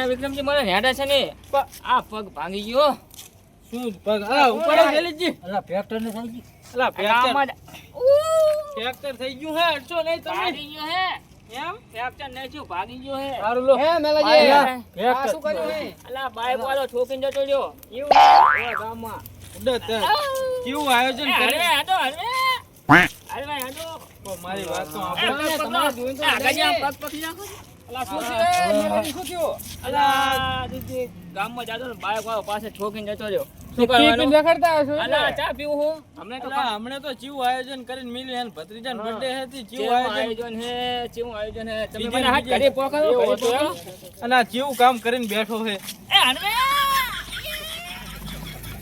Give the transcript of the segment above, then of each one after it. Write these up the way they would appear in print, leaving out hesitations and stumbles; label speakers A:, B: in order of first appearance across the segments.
A: વિક્રમજી મને હેડા છે ને આ પગ ભાંગી ગયો.
B: શું પગ? ઉપર જલેજી.
C: અલા ફ્રેક્ચર ને થઈ ગઈ.
B: અલા ફ્રેક્ચર થઈ ગયું હે. અડશો નહીં તમે.
A: ભાગી ગયો હે
B: એમ?
A: ફ્રેક્ચર નહીં થયું, ભાગી ગયો હે.
B: સારું લો.
C: હે મેલાજી
A: આ
C: ફ્રેક્ચર
A: શું કર્યું હે? અલા બાઈક વાળો ઠોકીને જતો રહ્યો.
C: એવું એ ગામમાં
B: ઉડત કેવું આયોજન
A: હરવે
B: કરે
A: હાડો હરવે હાડો.
B: મારી વાત તો
A: તમારે જોઈને તો આગળ આમ પગ પકડી નાખો. અલા શું છે? મેલાજી શું થયું? અલા દીદી ગામમાં જાતો ને બાઈક વાળો પાસે ઠોકીને જતો રહ્યો. શું કરવાનું? અલા ચા પીવું હું હમણાં તો
B: હમણે તો ચીવું આયોજન કરીને મિલી હે ભત્રીજા ને બર્થડે હતી. ચીવું
A: ચેવું
B: આયોજન
A: આયોજન હે તમે
B: બીજે
A: મને હાથ
B: બીજે.
A: ઘરે પોકારો
B: એવું
A: ઘરે
B: હતું
A: પોકારો.
B: અને આ ચીવું કામ કરીને બેઠો છે.
A: એ હરવે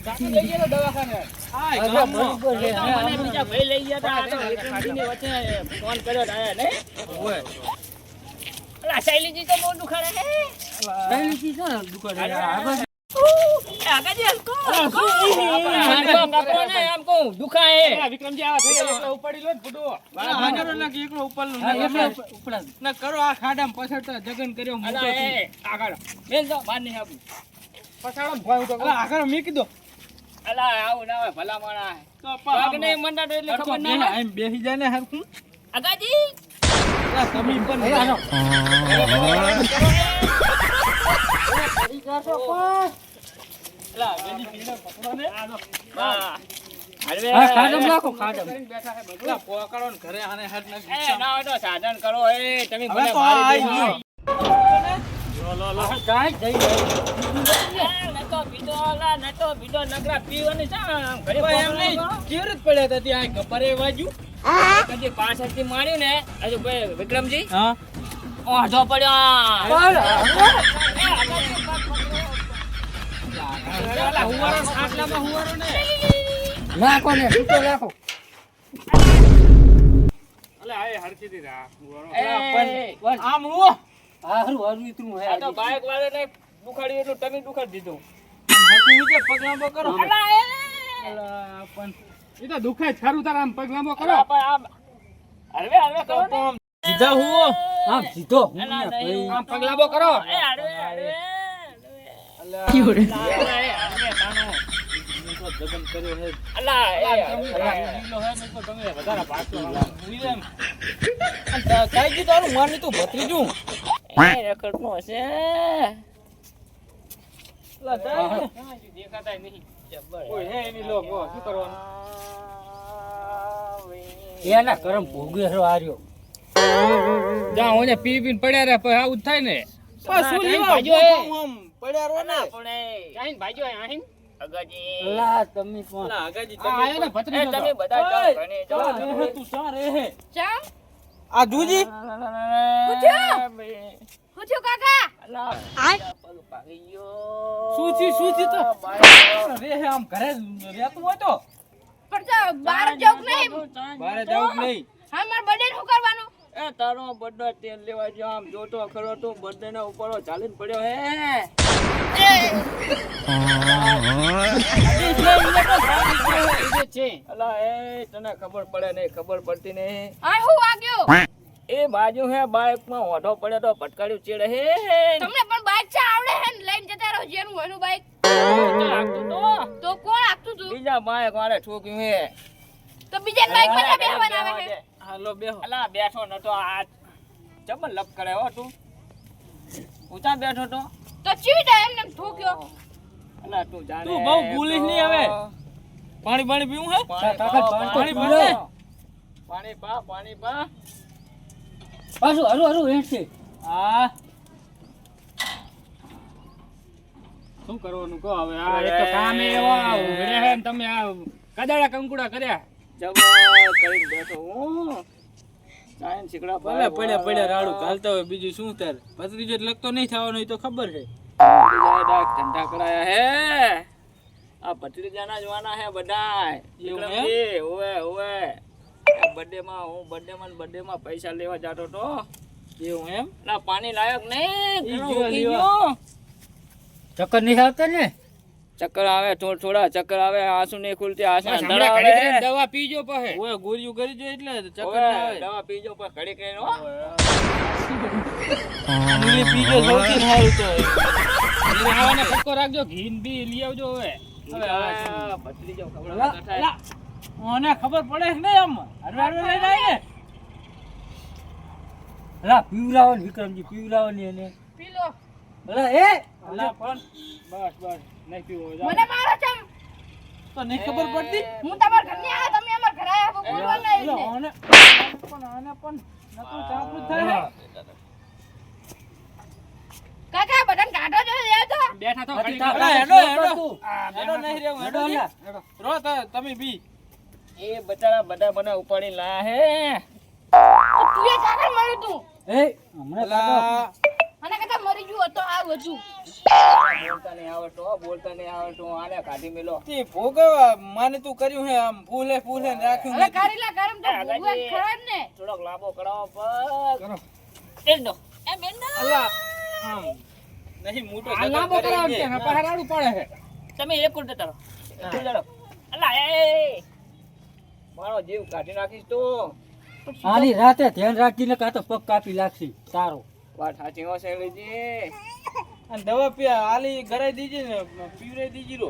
A: ચાકુ લઈ ગયો દવાખાને.
B: આ ગામમાં
A: મને બીજા ભાઈ લઈ ગયા તા. આ તો વિક્રમજીની વચ્ચે ફોન કર્યો તો આયા નહીં.
B: ઓય
A: અલા શૈલીજી તો બહુ દુખાડે હે.
C: પહેલીથી છે ને દુકાન આગળ
A: આગળ હલકો ને આમ કહું દુખાય. વિક્રમજી આ
B: ઉપાડી લો ફૂટો
C: હા,
B: કરો ના કે એકલો ઉપરનું
C: હા,
B: ના
C: એટલે
B: કરો.
C: ઉપડા
B: ના કરો આ ખાડામાં પછાડતા જગન કર્યો મોટો
A: અલા
B: થી.
A: એ આગળ બેન જો બહાર નહીં આવું.
B: પછાડો ભોય ઉઠો. અલા આગળ મીકી દો.
A: અલા આવું ના હોય ભલા માણા.
B: તો
A: પગ નહીં મંડાતો એટલે ખબર ના હોય.
B: એમ બેસી જાય ને હરખું.
A: આગાજી
B: અલા તમે પણ
C: એ આનો
B: અલા બેની પીને પકડો ને.
A: હા હરવે
C: હા, ખાડમ નાખો, ખાડમ.
A: બેઠા હે બધું.
B: અલા પોકાડો ને ઘરે આને હાથ
A: એ
B: નાખી.
A: ના હોય તો સાધન કરો. એ તમે
B: હવે
A: મને
B: તો
A: મારી
B: આઈ
A: દેજો.
B: ગયો.
C: કાંઈ જઈ ગઈ.
A: નતો પીધો અલા નતો પીધો નકરા પીવાની છે આમ ઘરે
B: ભાઈ એમ નહીં કેવી રીતે પડ્યા હતા ત્યાં ગબ્બરે વાજ્યું.
A: કદી પાછળથી માર્યું ને હજુ ભાઈ વિક્રમજી
B: હા
A: ઓઢો પડ્યો.
B: અલા હુવારો ખાટલામાં હુવારો ને.
C: નાખો ને છૂટો નાખો.
B: અલા આ હરખીથી રાખ હુવારો.
A: એ,
B: આમ હુવો.
C: હારું હારું ઈતરું હે
A: આ તો બાઈક વાળાને દુખાડ્યું એટલું તમે દુખાડી દીધું.
B: હરખું નીચે પગ લાંબો કરો.
A: અલા એ
B: અલા પણ એ તો દુખાય થારું તાર આમ પગ લાંબો કરો.
A: અલા, પણ આમ હળવે હળવે કરો ને.
B: સીધા હુવો.
C: આમ સીધો
A: અલા,
C: ભાઈ
A: નહીં.
B: આમ પગ લાંબો કરો.
A: એ હળવે હળવે
B: અલા
A: અલા, એ હળવે તાનો.
B: જગન કર્યો હે.
A: અલા એ
B: અલા ઈલો હે ને તો તમે વધારે ભાગતો ભૂલી જાય ને. કાઈ કી તારું મારની તું ભત્રીજું.
A: એ રખડનો હશે.
B: અલા જાય ને.
A: દેખાતાય નહીં.
B: ઓય હે એની લો ગો શું કરવાનું.
C: એના કરમ ભોગવે છે આર્યો.
B: જા ઓને પી પીને પડ્યા રે પછી આવું જ થાય ને.
A: ના,
B: શું
A: કાંઈ
B: લેવા
A: ભાગ્યો હે.
B: આમ પડ્યા રો ને.
A: અલા, પણ એ કાંઈ ભાઈજો અહીં અગાજી.
C: લા તમે કોણ?
B: અલા આગળજી
C: આ આયો ને
A: એ
C: ભત્રીજો
A: તમે
C: તો.
A: બધા જાઓ ઘરે જાઓ.
B: જા રે હે તું જા રે હે.
D: ચમ
B: આ જુજી
D: હું છું કાકા
A: અલા,
D: આય
A: પગ ભાગી ગયો.
B: શું થી તો
A: બાય.
B: રે હે આમ ઘરે રહેતું હોય તો
D: પણ તો બહાર જવું નહીં
B: બારે જાવું જ નહીં.
D: હા માર બર્થડે શું કરવાનું
A: એ તારો બર્થડે તેલ લેવા જો આમ જોતો ખરો તો બર્થડે ના ઉપર ચાલીને પડ્યો હે. અલા એ તને ખબર પડે નહીં, ખબર પડતી નહીં.
D: આ હું વાગ્યો
A: એ બાજુ હે બાઇક માં ઓઢો પડ્યો તો ભટકાડ્યું ચેડે હે.
D: તમને પણ બાઈક ચા આવડે હે ને લઈને જતા રહો જેનું હોય એનું બાઈક
A: તો આગતું તો
D: તો કોણ આપતું તું
A: બીજા બાઇક વાળે ઠોક્યું હે.
D: તો બીજા બાઈક પર બેહવાના આવે હે
B: હાલો બેહો.
A: અલા બેઠો નતો આ જબર લપ કરે હો તું. ઊંચા બેઠો તો
D: તો ચીડા એમને ઠોક્યો
A: અલા તું જાણે
B: તું બહુ બોલીશ નહીં હવે. પાણી પાણી પીવું હે.
C: કાકા પાણી તો
B: પાણી
C: પી
B: પીવું
C: લે.
B: હે.
A: પાણી પા પાણી પા.
C: પાછું હારું હારું હેઠશે.
B: હા શું કરવાનું કહો હવે. આ એક તો કામે એવા ઉઘડ્યા હે ને તમે આ કદાડા કંકુડા કર્યા.
A: જબર કરીને બેઠો હું. ચાઈન શીકડા
B: ભલે પડ્યા પડ્યા રાડું ઘાલતા હોય બીજું શું તાર. ભત્રીજો જ લગતો નહીં થવાનો એ તો ખબર છે.
A: બીજા ડાક ધંધા કરાયા હે. આ ભત્રીજાના જવાના હે બધાય.
B: એવું હે?
A: વિક્રમજી, ઓવે ઓવે. આ બર્થડે માં હું બર્થડે માં પૈસા લેવા જાતો તો.
B: એવું એમ.
A: ના પાણી લાયક નહીં.
B: ઈ
A: ઘણું
B: ગયો,
A: ઉકી
B: લ્યો.
A: ગયો.
C: ચક્કર નહીં આવતા ને?
A: ચક્કર આવે થોડા ચક્કર આવે આંસુ નહીં ખુલતી આંસુ
B: બસ
A: અંધારા
B: હમણાં ઘડીક
A: આવે
B: રહીને દવા પીજો પાસે
E: ઓય ગોળીઓ કરી જો એટલે ચક્કર
A: ઓવે,
E: ના આવે
A: દવા પીજો પણ ઘડીક રહીને હો.
E: નીલી પીજો સૌથી સારું તો
B: આવાને ફટકો રાખજો ઘી ને બી લઈ આવજો હવે
A: હવે આ ભત્રીજો ખબર
E: લા,
A: થાય.
E: લા. ઓને ખબર પડે કે નહીં આમ હરવે હરવે લઈને આવી ને
C: અલા પીવરાવો ને વિક્રમજી પીવરાવો ને એને
D: પી લો.
C: અલા એ
E: અલા પણ
B: બસ નહીં પીવો
D: મને મારો ચમ.
E: તો નહીં ખબર પડતી
D: હું તમારા ઘરની આ તમે અમારા ઘરે આયા છો, બોલવા ના આવી ને.
E: ઓને પણ આને પણ નકરું ચાપલું થાય ને.
D: કાકા બધાને કાઢો જો લે તો.
B: બેઠા તો ઘડીક
E: અલા,
B: વાર.
E: હેડો, હેડો.
C: તું.
E: હેડો નહીં રહેવું, હેડો
C: હેડો,
E: નહીં.
C: હેડો.
E: રો તમે બી
A: એ બચારા બધા મને ઉપાડી લાયા હે
D: તું એ કાકા મળ્યું તું.
C: એ હમણાં કાકા
E: અલા,
D: અને કદાચ મરી ગયું હોત તો આવું હતું.
A: બોલતા નહીં આવડતું આને કાઢી મેલો
E: તે ભોગવા માને તું કર્યું હે આમ ફૂલે ફૂલે ને રાખ્યું
D: હવે
E: નથી.
D: કારેલા ગરમ તો
A: કાકાજી.
D: ભૂગવા ખરા જ ને.
A: થોડોક લાંબો કરાવો પગ
B: કરો.
A: એ જ દો. એ બેન દો.
E: અલા, આમ નહીં મોટો
B: આ
E: જગત
B: લાંબો
E: કરે
B: કરાવ
E: છે.
B: કે ને પહારાડું પડે છે
A: તમે એક ઉલટે તારો અલા એ મારો જીવ કાઢી નાખીશ તો
C: આની રાતે ધ્યાન રાખીને કાં તો પગ કાપી લાગશે તારો
A: વાત સાચી હો શૈલીજી
E: અને દવા પીયા આલી ગરાઈ દીજી ને પીવરાઈ દીજી રો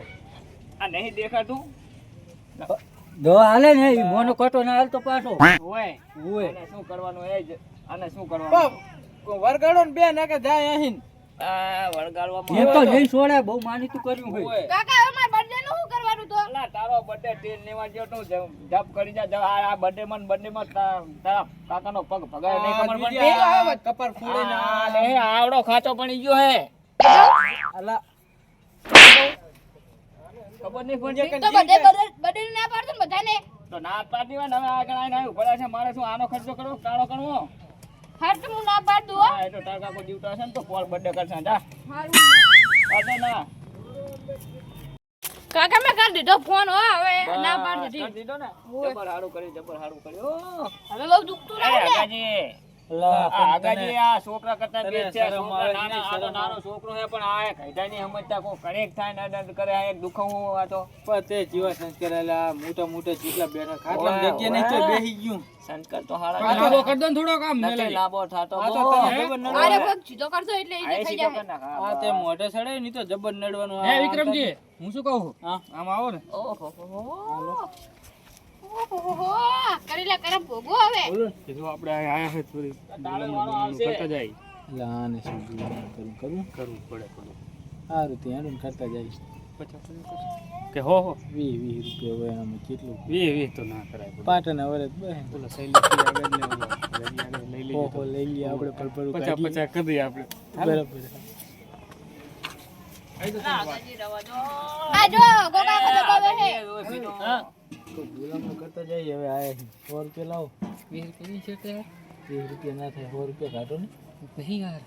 A: આ નહીં દેખાતું
C: દવા હાલે ને ઈ મોનો કટો ના હાલ તો પાછો
A: ઓય
C: ઓય
A: આને શું કરવાનું એ જ આને શું કરવાનું
E: બાપ વરગાડો ને બે નાકે જાય અહીં
A: આ વળગાડવામાં
C: એ તો નહીં છોડે બહુ માનીતું કર્યું હોય
E: ઓય
D: કાકા હવે મારા બર્થડે નું શું કરવાનું તો?
A: અલા તારો બર્થડે તેલ લેવા ગયો તો જપ કરી જા આ બર્થડે માં તારા કાકાનો પગ ભગાય નહીં ખબર પડતી
E: કપાર ફૂડે ને
A: આ લે આવડો ખાચો પડી ગયો હે
E: અલા
A: ખબર નહીં પડતી
D: તો બર્થડે નું ના પાડતો ને બધાને.
A: તો ના પાડી હોય ને હવે આગળ આવીને આવ્યું પડ્યા છે મારે શું આનો ખર્ચો કરવો કાળો કરવો
D: હાર તો હું ના પાડ દઉં હો.
A: હા એ તો તારા કાકો જીવતા હશે ને તો પોલ બર્થડે કરશે જા
D: હારું.
A: અરે ના
D: કાકા મેં કરી દીધો ફોન હો હવે ના પાડ
A: કરી
D: દીધી.
A: દીધો ને જબર હારું કર્યું
D: હવે બહુ દુખતું
A: એ
D: ના ને.
A: આગાજી
C: અલા
A: આ આગાજી આ છોકરા કરતા
E: તને
A: બે છે
E: શરમ
A: છોકરા
E: આવે
A: નાના
E: કે
A: આ તો
E: શરમ
A: નાનો છોકરો છે પણ આ કઈડા ની સમજતા કોઈ કરેક થાય ને દર્દ કરે આ એક દુખાવું આ તો
E: પતે જીવા સંસ્કાર આલા મોટા મોટા ચીકલા બેઠા ખાટલા
A: ઓય,
E: જગ્યા નહીં તો
A: ઓય.
E: બેહી ગયું
A: સંસ્કાર તો હારા
B: લાંબો કરી દો ને થોડો કામ
A: નથી
B: મેલે
A: લાંબો થાતો
E: આ તો
A: બહુ.
E: તને જબર નડવાનું.
D: અરે પગ સીધો કરતો એટલે ઈ
A: આ
D: જે થઈ
A: સીધો
D: જાય.
A: કર નાખ.
E: આ તે મોઢે સડે ની તો જબર નડવાનું
B: હે વિક્રમજી હું શું કહું
E: હા
B: આમ આવો ને
A: ઓહો
D: ઓહો કરેલા કરમ ભોગવો હવે.
B: કીધું આપણે આયા છે થોડી
A: તાળો વાળો આવશે.
B: કરતા જાય
E: લાને શું કરવું
B: કરવું પડે બધું
E: સારું ત્યાં કરતા જાય
B: કે હો
E: 20 રૂપિયા હોય આમાં કેટલું
B: વી તો ના કરાય બધું.
E: પાટણ હવે
B: બોલો શૈલી આગળ લઈ લઈએ
E: ઓહો લઈ લઈએ આપણે પરપરું
B: 50 કરી દઈએ આપણે
E: બરાબર
D: આ જો ગોગા કદો બાવે હે.
A: હા.
E: ગુલામો કરતા જઈએ હવે આયા 100 રૂપિયા લાવો
B: 20 રૂપિયાની છે તે
E: 20 રૂપિયા ના થાય 100 રૂપિયા કાઢો ને
B: નહીં યાર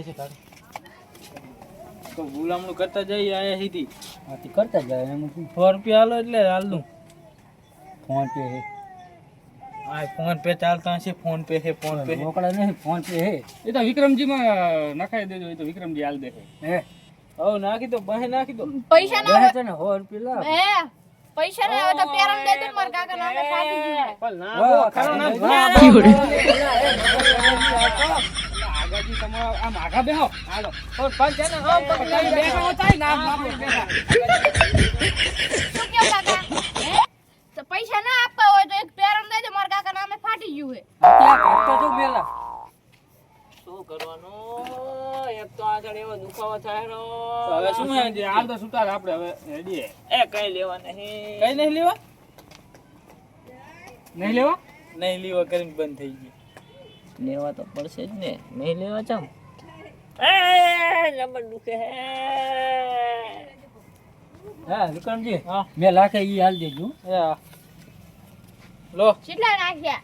E: હશે કાઢો તો ગુલામણું કરતા જઈએ આયા સીધી
C: આથી કરતા જાય એમ શું
E: 100 રૂપિયા હાલો એટલે હાલ દઉં
C: ફોન પે હે
E: આ ફોન પે ચાલતા હશે ફોન પે હે ફોન પે હે
C: મોકળા નહીં ફોન પે હે
B: એ તો વિક્રમજીમાં નખાઈ દેજો એ તો વિક્રમજી હાલ દે
C: હે
E: હવે નાખી દો બહે નાખી દો
D: પૈસા ના
C: બે
D: હોય.
C: તને 100 રૂપિયા લાવ
D: હે પૈસા ના હોય તો પેરમ દે દે મારા કાકા નામે ફાટી ગયું.
B: પણ ના
C: વાહ,
B: ખરો ના આગાજી તમારો આમ આગા બેહો હાલો પણ છે ને આમ તો બેઠા થાય ને આમ આપણે બેઠા
D: શું કેવું કાકા? હે તો પૈસા ના આપવા હોય તો એક પેરમ દે દે મારા કાકા નામે ફાટી ગયું હે.
C: ત્યાં કાઢતો જો મેલા
A: શું કરવાનું એક તો આગળ એવો દુખાવો થાય રો
E: તો હવે શું હે જે
B: હાલ તો સુતાર આપણે હવે રેડી
A: એ કઈ લેવા નહીં
E: કઈ નહીં લેવા
B: નહીં લેવા
E: નહીં લેવા કરીને બંધ થઈ ગયું
A: લેવા તો પડશે જ ને નહીં લેવા ચમ એ નંબર દુખે હે
C: હા વિક્રમજી
E: હા
C: મેં લાખે ઈ હાલ દેજો
E: હા લો
D: કેટલા નાખ્યા?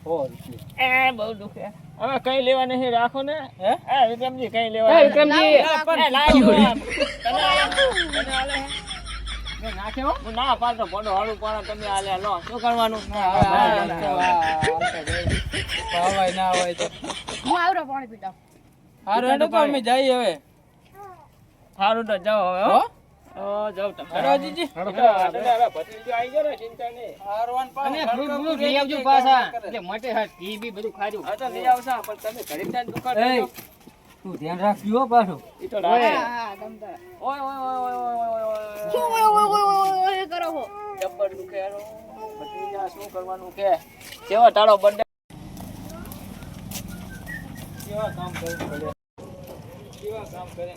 C: 100 રૂપિયા
A: એ બહુ દુખે હવે કઈ લેવા નહીં રાખો ને
E: હે
A: એ વિક્રમજી કઈ લેવા
B: એ
A: નહીં.
B: વિક્રમજી
A: એ લાવ દો આમ. તને હાલે હે?
B: મેં નાખ્યો
A: હું ના પાડતો પડો હાડું પણ તમે હાલે લો શું કરવાનું
E: ભાવાય ના હોય તો
D: હું આવરો પાણી પીતા.
E: હારું હેડો તો અમે જઈએ હવે
A: સારું તો જાઓ હવે
E: હો
A: હો જાઓ તમે.
E: હેડો જીજી.
A: હવે ભત્રીજો આવી ગયો ને, ચિંતા નહીં.
E: હારવાન પાછો
B: અને
E: ખડકો
B: ફ્રૂટ
E: પૂરી
B: લઈ આવજો
E: રીતે
B: પાછા
E: કરે.
B: એટલે મટે હાથ ઈ બી બધું ખાજો.
A: હા તો લઈ આવશો, પણ તમે ઘરે ત્યાં જ દુકાન
C: એ
A: કરજો.
C: તું ધ્યાન રાખજો હો પાછું.
A: ઈ તો રાખે.
D: હા તમ તાર
A: ઓય ઓય ઓય ઓય ઓય ઓય ઓય.
D: શું ઓય કરો હો
A: જબ્બર દુખે યાર. ભત્રીજા શું કરવાનું કે? કેવો તારો બર્થડે?
E: કેવા કામ કરે પડે. કેવા કામ કરે.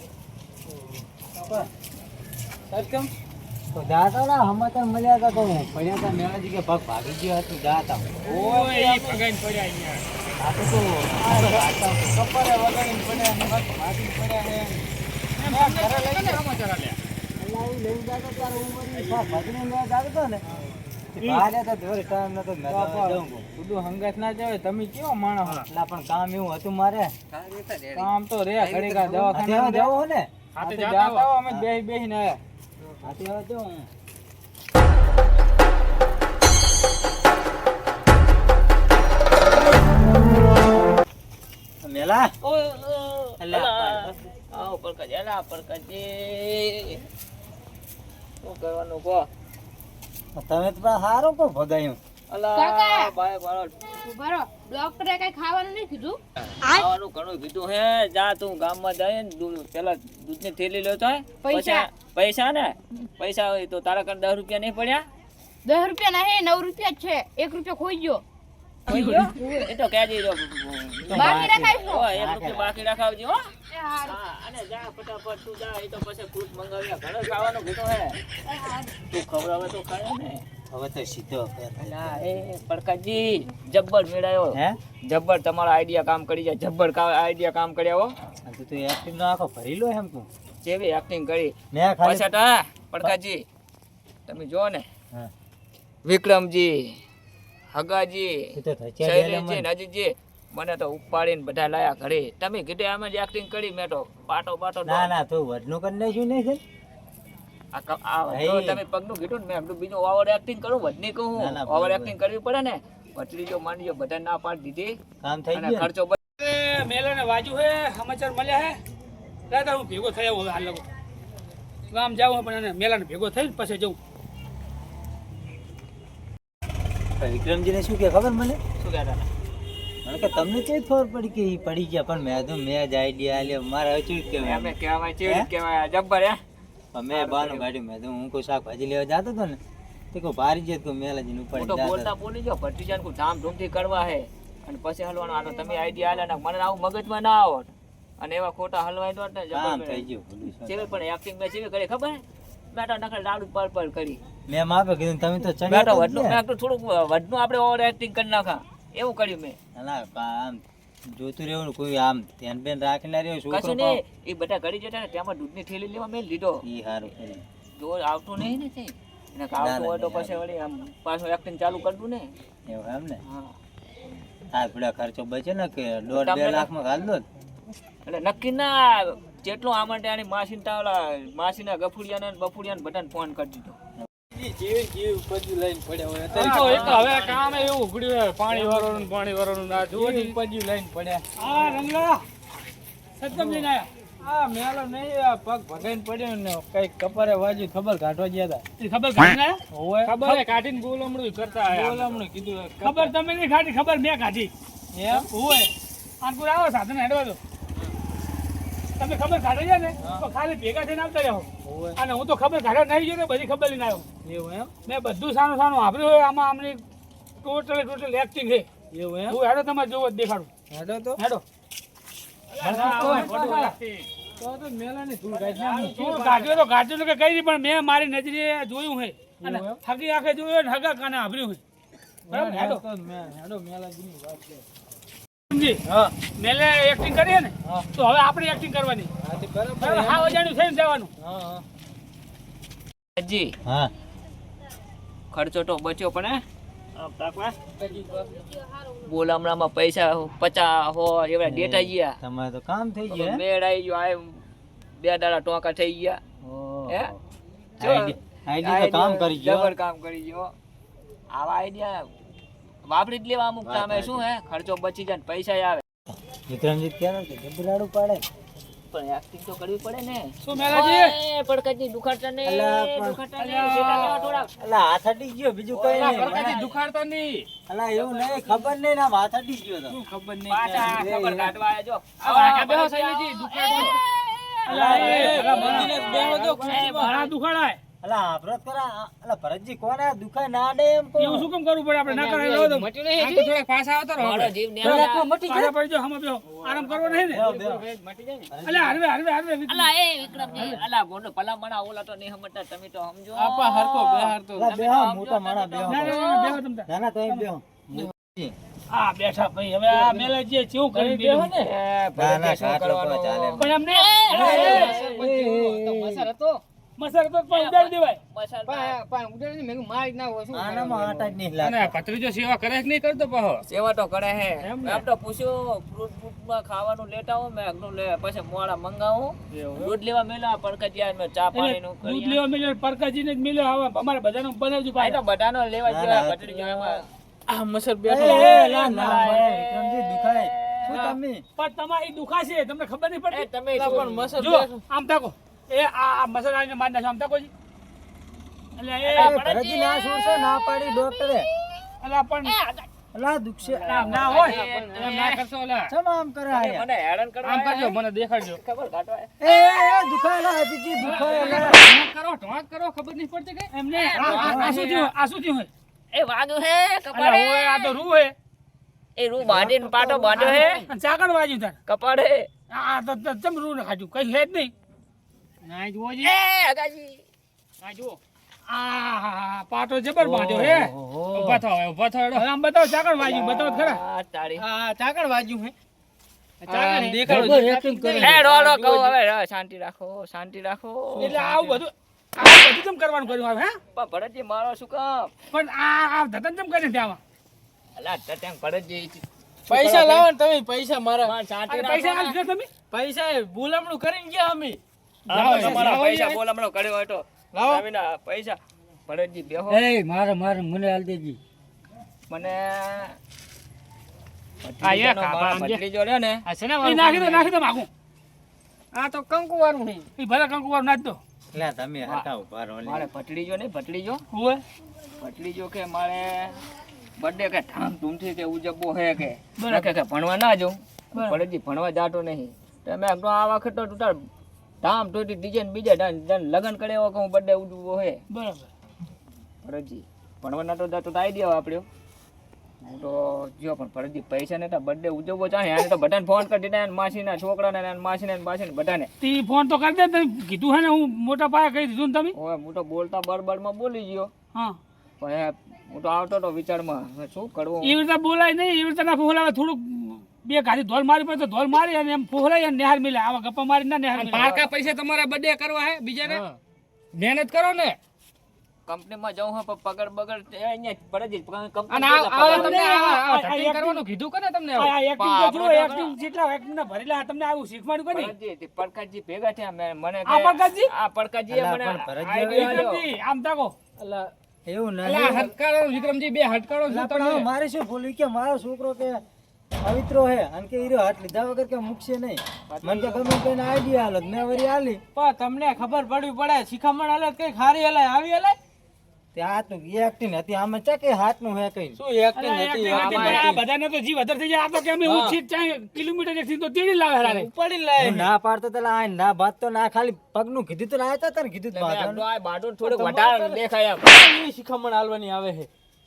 E: સરકમ
C: તો જાતા ના સમાચાર મળ્યા હતા તો પડ્યા હતા મેળાજી કે પગ ભાગી ગયો હતું જાતા.
B: ઓય ઈ પગાઈને પડ્યા અહીંયા.
C: આ તો
E: કપરે વગાડીને પડ્યા અને બસ ભાગીને પડ્યા ને.
B: એમ ઘરે લઈને સમાચાર આલ્યા.
C: અલ્લાહ લઈને જાતો ત્યારે ઉંમરની સાથ ભાગીને લેવા જાતો હતો ને બહાર હતા ધોરી ટાઈમ નતો મેં તો જઉં કહું.
E: બધું હંગાત ના જવાય. તમે કેવા માણસ હો?
C: અલ્લાહ પણ કામ એવું હતું મારે
E: કામ તો રે ઘડીકા દવાખાને
C: હાથે હવે જવું હો ને
B: હાથે
E: જાતા
B: જાતા
E: હો, અમે બેહીને આયા.
C: હાથે હવે જવું મેલા અલ્લાહ
A: આવો પડકાજ, એલા પડકાજી. શું કરવાનું કહો?
C: તમે તો પણ હારો કો ભગાયું
A: અલા
D: કાકા.
A: ભાઈ મારો
D: ઉભા રહો ડોક્ટરે કઈ ખાવાનું નહીં કીધું
A: ખાવાનું ઘણું કીધું હે. જા તું ગામમાં જાય ને પેલા દૂધની થેલી લેતો હોય.
D: પૈસા.
A: પૈસા ને પૈસા હોય તો તારા કણ 10 રૂપિયા નહીં પડ્યા?
D: 10 રૂપિયા ના હે 9 રૂપિયા જ છે 1 રૂપિયો ખોઈ ગયો
A: ખોઈ ગયો? એ તો કહેજે જો.
D: બાકી રખાઈશું.
A: ઓય, 1 રૂપિયો બાકી રખાવજો હો.
D: એ હારું.
A: હા, અને જા ફટાફટ તું જા. એ તો પછી ફ્રૂટ મંગાવ્યા. ઘણું ખાવાનું કીધું હે.
D: એ હારું.
A: તું ખવડાવે તો ખાય ને.
C: હવે તો સીધો કર.
A: અલા એ પડકાજી જબ્બર મેળાયો.
C: હે
A: જબ્બર તમારો આઈડિયા કામ કરી જાય. જબ્બર આઈડિયા કામ કર્યા હો.
C: આ તો તું એક્ટિંગ નો આખો ભરી લો એમ તું
A: જેવી એક્ટિંગ કરી.
C: મેં ખાલી
A: પાછા તા પડકાજી તમે જો ને
C: હા
A: વિક્રમજી, હગાજી,
C: એ તો થચિયા
A: શૈલેષજી,
C: મને.
A: નજીકજી મને તો ઉપાડીને બધા લાયા ઘરે. તમે કીધે આમ જ એક્ટિંગ કરી. મેં તો પાટો
C: ના ના તું વડનું કરી નાખ્યું નહીં છે
A: જો તમે પગનું કીધું ને મેં એમનું બીજું ઓવર એક્ટિંગ કરું વધની કહું.
C: ના, ના,
A: ઓવર
C: બરોબર.
A: એક્ટિંગ કરવી પડે ને. ભત્રીજો માનજો બધા ના પાડી દીધી
C: કામ થઈ
A: અને
C: ગયું ને?
A: ખર્ચો
B: એ મેલાને વાજુ હે સમાચાર મળ્યા હે. દાદા હું ભેગો થયો હવે હાલ લોકો ગામ જાઉં પણ એને મેલાને ભેગો થઈ પછી જઉં.
C: વિક્રમજીને શું કે ખબર મને
A: શું કહેતા હતા?
C: મને કે તમને કઈ ખબર પડી કે ઈ પડી ગયા પણ મેં તો મેં જ આઈડિયા આલ્યો મારે હવે શું કહેવાય
A: એમને કહેવાય ચેવી
C: હે?
A: કહેવાય જબ્બર હે.
C: પણ મેં બાનું કાઢ્યું મેં તો હું કોઈ શાકભાજી લેવા જતો હતો ને તે કોઈ ભારી જતો મેલાજીને
A: હું
C: ઉપાડી
A: તો
C: જતો
A: બોલતા બોલી ગયો ભત્રીજાને કોઈ ધામધૂમથી કરવા હે અને પછી હલવાનું. આ તો તમે આઈડિયા આલ્યા ને મને આવું મગજમાં ના આવત અને એવા ખોટા હલવાઈ દોત ને
C: કામ
A: જબ્બર
C: થઈ ગયું ભૂલું શું.
A: જેવી પણ એક્ટિંગ મેં જેવી કરી ખબર હે? મેં તો નકર લાડુ પર કરી.
C: મેં માપે કીધું તમે તો
A: મેં તો
C: ચડ્યા
A: વડનું મેં તો થોડુંક વડનું આપણે ઓવર એક્ટિંગ કરી નાખા એવું કર્યું મેં.
C: ના આમ જોતું રહેવું ને કોઈ આમ ધ્યાન બેન રાખીને રહ્યો
A: કશું
C: છોકરો
A: નહીં. એ બધા ઘડી જતા ને તેમાં દૂધની થેલી લેવા મેં લીધો.
C: ઈ હારું કર્યું
A: જો આવતું નહીં ને તે એને
C: ના,
A: આવતું હોય તો
C: ના,
A: પછી વળી આમ પાછું એક્ટિંગ ચાલુ કરતું ને.
C: એવું એમ ને
A: હા
C: આ થોડા ખર્ચો બચે ને કે 1.5-2
A: તમને
C: લાખમાં ઘાલ દો
A: એટલે નક્કી ના જેટલો આ માટે આની માસીના ગફુડિયાને ને બફુડિયાને બધાને ફોન કરી દીધો.
E: જેવી જેવી ઉપજી લઈને પડ્યા હોય
B: એક તો હવે કામ એવું ઉઘડ્યું હે પાણી વાળવાનું ના જુઓ
E: જેવી ઉપજી લઈને પડ્યા.
B: આ રંગલા સદમ લઈને આયા.
E: આ મેલો નહીં આ પગ ભગાઈને પડ્યો ને કઈક કપરે વાજી ખબર કાઢવા ગયા હતા.
B: એ ખબર કાઢી ને
E: ઓય
B: ખબર હે કાઢીને બોલમણું કરતા આયા.
E: બોલામણું કીધું
B: ખબર તમે નહીં કાઢી ખબર મેં કાઢી.
E: એમ
B: ઓય આનપુર આવો સાધન હેડવા દો. તમે ખબર કાઢી જાય ને તો ખાલી ભેગા થઈને આવતા રહો.
E: ઓય
B: અને હું તો ખબર કાઢવા નહીં ગયો ને બધી ખબર લઈને આવ્યો.
E: એવું એમ
B: મેં બધું સાનું વાપર્યું હોય આમાં આમની ટોટલ એક્ટિંગ છે.
E: એવું એમ
B: હું હેડો તમારે જોવો જ દેખાડું.
E: હેડો તો
B: હેડો
E: તો મેલાની ધૂળ કાઢી
B: તું કાઢ્યો તો કે કઈ નહીં પણ મેં મારી નજરે જોયું છે અને
E: એવું એમ?
B: હગી આંખે જોયું ને હગા કાને આભર્યું છે. બરાબર હેડો
E: હેડો મેલાજીની વાત છે.
B: સમજી
E: હા
B: મેલે એક્ટિંગ કરીએ ને
E: હા
B: તો હવે આપણે એક્ટિંગ કરવાની.
E: હા તે બરાબર
B: બરાબર હા વજાનું થઈને જવાનું.
E: હા હા
A: જી
C: હા
A: ખર્ચો તો બચ્યો પણ હે બોલામણામાં પૈસા 50 હોય એવડા ડેટા ગયા.
C: તમારે તો કામ થઈ ગયું હે?
A: મેળ આવી ગયો. આ 2 દાડા ટોંકા થઈ ગયા.
C: ઓહો.
A: હે?
C: આઈડી તો કામ કરી ગયો
A: જબર કામ કરી ગયો. આવા આઈડિયા વાપરી જ લેવા અમુક ટાઈમે શું હે ખર્ચો બચી જાય ને પૈસા આવે.
C: વિક્રમજીત ક્યારે કે ગભરાડું પાડે
A: પણ acting તો કરવી પડે ને.
B: શું મેલાજી
A: ઓય, પડકાજી દુખાડતા નહીં,
C: અલા, પણ-
A: દુખાડતા નહીં, સીધા લેવા થોડાક.
C: અલા હાથ અડી ગયો બીજું કઈ
B: અલા,
C: નહીં
B: પડકાજી દુખાડતા નહીં.
C: અલા એવું નહીં ખબર નહીં ને આમ હાથ અડી ગયો તો
B: શું ખબર નહીં
A: પાછા
B: ક્યાં?
A: ખબર કાઢવા આવ્યા જો.
B: આવા આગળ બેહો સાહેબજી, દુખાડો. અલા, અલા, મંદિરે બેહો તો ઘણા દુખાડાય.
C: અલા આપરત કરા અલા ભરતજી કોને દુખાય ના ડે એમ કહો
B: એવું શું કેમ કરવું પડે આપણે ના કરાય રહો તો.
A: મટ્યું નહીં
B: આ
A: હજી?
B: તો થોડાક પાછા આવતા રહો
A: મારો
B: આપણે.
A: જીવ
C: થોડાક
A: નેરો
C: મટી
B: પાછા પડી જાઓ, હમણાં બેહો. આરામ કરવો નહીં ને.
C: બેહો.
A: મટી જાય ને.
B: અલા, હરવે, હરવે, હરવે.
A: અલા, એ વિક્રમજી, અલા, ગોડો ભલામણા ઓલા તો નહીં સમજતા, તમે તો સમજો.
E: આપા હરકો બેહાર તો
C: અલા બેહો મોટા માણા બેહો
B: ના, ના, ના, બેહો તમ તાર.
C: ના ના તમે બેહો
B: આ બેઠા ભાઈ, હવે આ મેલાજી ચેવું કરી દીધું.
A: એ,
C: ના
A: ભલે
C: ના
A: શું
C: કાટલો
A: કરવાનું?
C: ચાલે
B: પણ અમને
A: મસાલ હતો.
B: મસાલ તો પણ ઉડાડી દેવાય.
A: મસાલ
C: આનામાં આટા જ નહીં
B: અને
C: લાગતા
B: ભત્રીજો સેવા કરે કે નહીં કરતો પાહો?
A: સેવા તો કરે હે.
B: એમ ને?
A: એમ તો પૂછ્યું, ફ્રૂટમાં ખાવાનું લેતા આવો, મેં આગનું લે, પછી મોડા મંગાવું. દૂધ લેવા મેલા, પડકજિયા મેં ચા
B: એટલે
A: પાણીનું
B: દૂધ
A: કરી.
B: લેવા મળ્યો, પરકાજીને જ મળ્યો. હવે અમારે બધાનું બનાવજો
A: આ તો
B: પાછા.
A: બધાનો લેવા
C: ના,
A: જેવા
C: ના,
A: ભત્રીજો એમાં.
E: આ મસર
C: એ,
E: બેઠો
C: એ, ના ના મારે વિક્રમજી દુખાય શું તમે
B: પણ તમારી દુખાશે, તમને ખબર નહીં
A: એ
B: પડતી.
A: તમે
E: પણ મસર
B: જો આમ તાકો, એ આ મસાલા આવીને મારી નાખો, આમ તાકો જી. એટલે
C: એ
B: એ
C: ભરતજી ના છોડશો ના પાડી ડોક્ટરે
B: અલા પણ
C: અલા દુખશે
B: આમ ના હોય, એમ ના કરશો અલા.
C: ચમ આમ કરે આયા
A: મને હેરાન કરવા
B: આમ કરજો,
A: આવ્યા.
B: મને દેખાડજો.
A: ખબર કાઢવા.
C: એ દુખાયેલા હજી દુખાયેલા
B: ઢોંક કરો, ઢોંક કરો, ખબર નહીં પડતી કઈ? એમને આ શું થયું? આ શું થયું?
A: એ વાગ્યું હે
B: અલા
A: કપાળે.
B: ઓય, આ તો રૂ હે.
A: એ રૂ બાંધીને પાટો બાંધ્યો હે
B: અને ચાકણ વાગ્યું તાર.
A: કપાળે.
B: આ તો ચમ રૂ ને ખાધું, કઈ હે જ નહીં. ના જુઓ જી.
A: એ અગાજી.
B: આ જુઓ. આ પાટો જબર બાંધ્યો હે.
C: ઓહો.
B: ઊભા થાઓ, હવે ઊભા થાઓ. હવે આમ બતાવો, ચાકણ વાગ્યું, બતાવો તો ખરા.
A: આ તારી.
E: આ ચાકણ વાજ્યું હે
B: ચાકણ હે.
E: દેખાડો
C: જબર acting કરે.
A: એ ડોલો કહું હવે શાંતિ રાખો, શાંતિ રાખો.
B: એટલે આવું બધું કેમ કરવાનું કર્યું હવે, હે?
A: પણ ભરતજી મારો શું કામ?
B: પણ આ ધતન કેમ કરીને ત્યાં
A: અલા તટેમ ભરતજી.
E: પૈસા લાવો ને તમે પૈસા મારા
A: મારે શાંતિ
B: પૈસા
A: રાખો.
B: આલજો તમે.
E: પૈસા એ ભૂલામણું કરીને ગયા અમે
B: લાવો,
A: તમારા
B: લાવો
A: પૈસા
B: યાર.
A: બોલામણો કર્યો હોય તો
E: લાવો.
A: લાવીને પૈસા. ભરતજી બેહો.
C: મારે મને હાલ દેજી
A: મને
B: આ એક આ
A: મારા
B: બાંધે.
A: ભત્રીજો રહ્યો ને,
B: એ નાખી દો માગું.
E: આ તો કંકુ વાળું નહીં
B: એ ભલે કંકુવાર નાખ દો.
C: લે તમે હરખા ઉભા રહો
A: મારે ભત્રીજો નહીં, ભત્રીજો
B: હોય.
A: ભત્રીજો કે મારે બર્થડે કે ધામધૂમથી કે ઉજવવો હે કે
B: બરાબર.
A: કે ભણવા ના જાઉં.
B: બરાબર.
A: ભરતજી ભણવા જાતો નહીં. તો મેં કીધું આ વખત તો તું તાર ધામ ધૂમથી ડીજે ને બીજા લગ્ન કરે એવો કે હું બર્થડે ઉજવવો હે.
B: બરાબર.
A: ભરતજી ભણવા ના તો જાતો તો આઈડિયા વાપર્યો. હું તો જો પણ ભરતજી પૈસા ને બર્થડે ઉજવવો ચાહે આને તો બધાને ફોન કરી દીધા, એના માસીના છોકરાને, એના માસીને, માસીને બધાને.
B: તી ફોન તો કરી દે, તમે કીધું હે ને, હું મોટા પાયે કહી દીધું ને તમે.
A: હવે હું તો બોલતા બળબડમાં બોલી ગયો.
B: હા,
A: પણ હું તો આવતો તો વિચારમાં હવે શું કરવું.
B: એવી રીતે બોલાય નહીં, એવી રીતે ના ફોલાવે. થોડુંક બે ગાડી ધોલ મારી પડે તો ધોલ મારી અને એમ ફોલાય અને નિહાર મિલે. આવા ગપ્પા મારી ના નિહાર મિલે.
E: પાકા પૈસા તમારા બર્થડે કરવા હે બીજાને મહેનત કરો ને
A: કંપનીમાં જાઉં હા, પણ પગાર બગર અહીંયા ભરતજી કંપની
E: અને આ તમને
B: આ
E: ધતિંગ
B: acting-
E: કરવાનું કીધું કે ને તમને
B: આ acting તો જુઓ,
A: આપણે તો-
B: acting જેટલા acting ના ભરેલા તમને આવું શીખવાડ્યું કે નહીં?
A: ભરતજી તે પડકારજી ભેગા થયા મને
B: આ પડકારજી?
A: આ પડકારજીએ
C: અલા,
A: મને
C: પણ ભરતજી
A: idea આપ્યો.
B: વિક્રમજી, આમ તાકો.
E: અલા
C: એવું
E: અલા
C: નહીં
E: હટકારો વિક્રમજી બે હટકારો
C: અલા,
E: શું
C: પણ હવે
E: તમે
C: મારે શું બોલ્યું કે મારો છોકરો કે પવિત્રો હે અને કે ઈરો હાથ લીધા વગર કે મૂકશે નહીં મને કે ગમે તેને આઈડિયા હાલત મેં વળી આલી
E: પણ તમને ખબર પડવી પડે શિખામણ હાલત કઈ ખારી હલાય આવી હલાય
C: તે આ તો એક્ટિંગ હતી આમાં ચા કે હાથનું હે કઈ
E: શું એક્ટિંગ
B: અલા,
E: હતી
B: acting હતી, પણ આ બધાને તો જીવ વધારે થઈ જાય. આ તો કેમ હું છીટ ચાય કિલોમીટર એકથી તો તેડી લાવે હારારે.
E: ઉપાડી લાય
C: હું ના પાડતો તો આ ના બાત તો ના ખાલી પગનું કીધું તો ના તને કીધું તો
A: મેં
C: બાંધવાનું.
A: કીધું આ બાટું થોડુંક વધારે દેખાય એમ.
E: એ શિખામણ હાલવાની આવે છે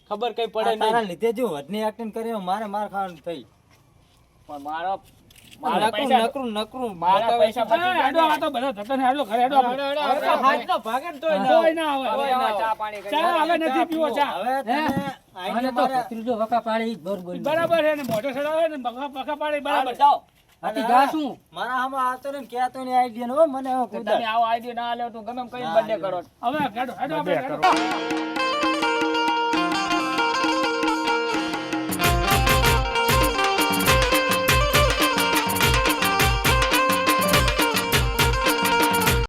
E: ખબર કઈ પડે
C: આ તારા
E: નહીં
C: લીધે જો વધની એક્ટિંગ કરી મારે માર ખાવાનું થઈ
A: પણ મારો
E: નકરું
A: પૈસા
E: નકરું નકરું
A: મારા પૈસા
B: હા, હેડો, આ તો બધા ધતન હેડો, ઘરે હેડો આપણે.
E: હાથનો ભાગે ને તોય ના
B: તોય ના આવે.
A: હવે આમાં ચા પાણી કરી.
B: ચા હવે નથી પીવો ચા.
C: હવે તને idea મારે-
B: બરાબર છે ને, મોઢો સડાવે ને બખા બખા પાડે બરાબર.
A: જાઓ.
C: મારા આમાં આવતો ને કહેતો ને આઈડિયા નો મને હવે
A: તમે
C: કુદર.
A: આવો આઈડિયા ના લ્યો તો ગમે એમ કઈ બર્થડે કરો.
B: હવે હેડો, હેડો આપણે હેડો.